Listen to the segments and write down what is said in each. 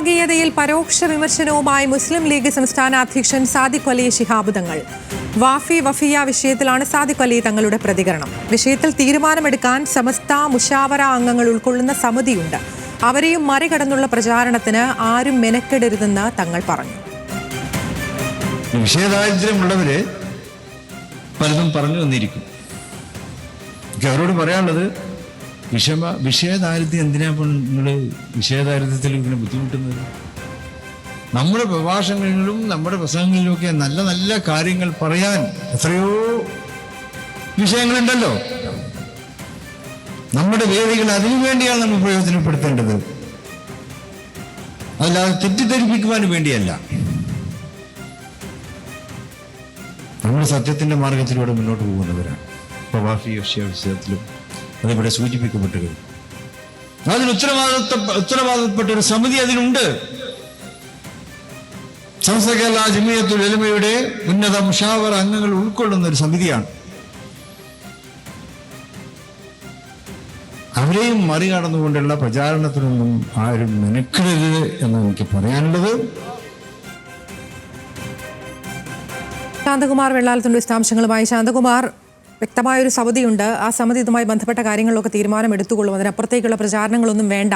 വിഭാഗീയതയിൽ പരോക്ഷ വിമർശനവുമായി മുസ്ലിം ലീഗ് സംസ്ഥാന അധ്യക്ഷൻ സാദിഖ് അലി ശിഹാബ് തങ്ങൾ. വാഫി വഫിയ വിഷയത്തിലാണ് സാദിഖ് അലി തങ്ങളുടെ പ്രതികരണം. വിഷയത്തിൽ തീരുമാനമെടുക്കാൻ സമസ്ത മുഷാവറ അംഗങ്ങൾ ഉൾക്കൊള്ളുന്ന സമിതിയുണ്ട്. അവരെയും മറികടന്നുള്ള പ്രചാരണത്തിന് ആരും മെനക്കെടരുതെന്ന് തങ്ങൾ പറഞ്ഞു. വിഷയദാരിദ്ര്യമുള്ളവര് പലതും പറഞ്ഞു വന്നിരിക്കും. അവരോട് പറയാനുള്ളത്, വിഷയദാരിദ്ര്യം എന്തിനാ നിങ്ങൾ വിഷയദാരിദ്ര്യത്തിൽ ഇങ്ങനെ ബുദ്ധിമുട്ടുന്നത്? നമ്മുടെ പ്രഭാഷണങ്ങളിലും നമ്മുടെ പ്രസംഗങ്ങളിലുമൊക്കെ നല്ല നല്ല കാര്യങ്ങൾ പറയാൻ എത്രയോ വിഷയങ്ങളുണ്ടല്ലോ. നമ്മുടെ വേദികൾ അതിനു വേണ്ടിയാണ് നമ്മൾ പ്രയോജനപ്പെടുത്തേണ്ടത്, അല്ലാതെ തെറ്റിദ്ധരിപ്പിക്കുവാൻ വേണ്ടിയല്ല. നമ്മൾ സത്യത്തിന്റെ മാർഗത്തിലൂടെ മുന്നോട്ട് പോകുന്നവരാണ്. വാഫി വിഷയത്തിലും അതിവിടെ സൂചിപ്പിക്കപ്പെട്ടു കഴിഞ്ഞു. അതിന് ഉത്തരവാദിത്തപ്പെട്ട ഒരു സമിതി അതിനുണ്ട്. സമസ്ത കേരള ജമിയത്തുൽ ഉലമയുടെ ഉന്നത മുഷാവറ അംഗങ്ങൾ ഉൾക്കൊള്ളുന്ന ഒരു സമിതിയാണ്. അവരെയും മറികടന്നുകൊണ്ടുള്ള പ്രചാരണത്തിനൊന്നും ആരും മെനക്കെടരുത് എന്നാണ് എനിക്ക് പറയാനുള്ളത്. ശാന്തകുമാർ വെള്ളാലത്തിന്റെ വിശദാംശങ്ങളുമായി. ശാന്തകുമാർ, വ്യക്തമായൊരു സമിതിയുണ്ട്. ആ സമിതി ഇതുമായി ബന്ധപ്പെട്ട കാര്യങ്ങളിലൊക്കെ തീരുമാനം എടുത്തുകൊള്ളും, അതിനപ്പുറത്തേക്കുള്ള പ്രചാരണങ്ങളൊന്നും വേണ്ട,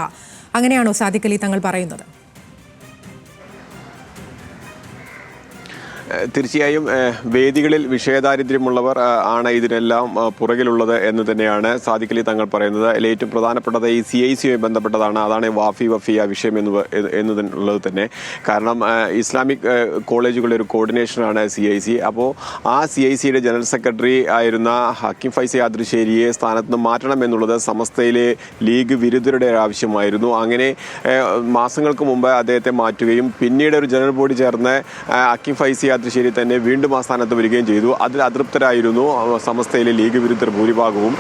അങ്ങനെയാണോ സാദിഖ് അലി തങ്ങൾ പറയുന്നത്? തീർച്ചയായും വേദികളിൽ വിഷയദാരിദ്ര്യമുള്ളവർ ആണ് ഇതിനെല്ലാം പുറകിലുള്ളത് എന്ന് തന്നെയാണ് സാദിഖ് അലി തങ്ങൾ പറയുന്നത്. അതിൽ ഏറ്റവും പ്രധാനപ്പെട്ടത് ഈ CIC-യുമായി ബന്ധപ്പെട്ടതാണ്. അതാണ് വാഫി വഫിയ വിഷയം എന്നുള്ളത് തന്നെ. കാരണം ഇസ്ലാമിക് കോളേജുകളുടെ ഒരു കോർഡിനേഷനാണ് CIC. അപ്പോൾ ആ CIC-യുടെ ജനറൽ സെക്രട്ടറി ആയിരുന്ന ഹക്കീം ഫൈസി ആദ്രിശ്ശേരിയെ സ്ഥാനത്ത് നിന്ന് മാറ്റണം എന്നുള്ളത് സമസ്തയിലെ ലീഗ് വിരുദ്ധരുടെ ആവശ്യമായിരുന്നു. അങ്ങനെ മാസങ്ങൾക്ക് മുമ്പ് അദ്ദേഹത്തെ മാറ്റുകയും പിന്നീട് ഒരു ജനറൽ ബോഡി ചേർന്ന് ഹക്കീം ഫൈസി ആദ്രിശ്ശേരി തന്നെ വീണ്ടും ആ സ്ഥാനത്ത് വരികയും ചെയ്തു. അതിൽ അതൃപ്തരായിരുന്നു സമസ്തയിലെ ലീഗ് വിരുദ്ധർ ഭൂരിഭാഗവും.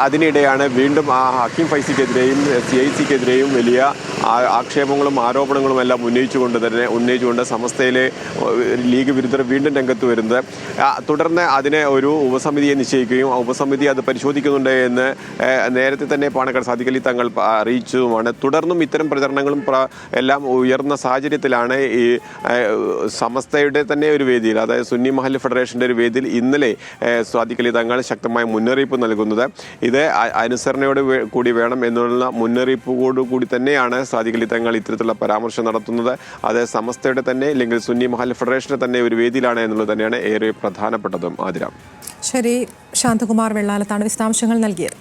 അതിനിടെയാണ് വീണ്ടും ആ ഹക്കീം ഫൈസിക്കെതിരെയും CIC-ക്കെതിരെയും വലിയ ആക്ഷേപങ്ങളും ആരോപണങ്ങളും എല്ലാം ഉന്നയിച്ചുകൊണ്ട് സമസ്തയിലെ ലീഗ് വിരുദ്ധർ വീണ്ടും രംഗത്ത് വരുന്നത്. തുടർന്ന് അതിനെ ഒരു ഉപസമിതിയെ നിശ്ചയിക്കുകയും ആ ഉപസമിതി അത് പരിശോധിക്കുന്നുണ്ട് എന്ന് നേരത്തെ തന്നെ പാണക്കാട് സാദിഖ് അലി തങ്ങൾ അറിയിച്ചതുമാണ്. തുടർന്നും ഇത്തരം പ്രചരണങ്ങളും എല്ലാം ഉയർന്ന സാഹചര്യത്തിലാണ് ഈ സമസ്തയുടെ തന്നെ ഒരു വേദിയിൽ, അതായത് സുന്നി മഹല്ല് ഫെഡറേഷൻ്റെ ഒരു വേദിയിൽ ഇന്നലെ സാദിഖ് അലി തങ്ങൾ ശക്തമായ മുന്നറിയിപ്പ് നൽകുന്നത്. ഇത് അനുസരണയോട് കൂടി വേണം എന്നുള്ള മുന്നറിയിപ്പോടുകൂടി തന്നെയാണ് സാദിഖ് അലി തങ്ങൾ ഇത്തരത്തിലുള്ള പരാമർശം നടത്തുന്നത്. അത് സമസ്തയുടെ തന്നെ അല്ലെങ്കിൽ സുന്നി മഹല്ല് ഫെഡറേഷൻ്റെ തന്നെ ഒരു വേദിയിലാണ് എന്നുള്ളത് തന്നെയാണ് ഏറെ പ്രധാനപ്പെട്ടതും. ആതിര. ശരി, ശാന്തകുമാർ വെള്ളാലത്താണ് വിശദാംശങ്ങൾ നൽകിയത്.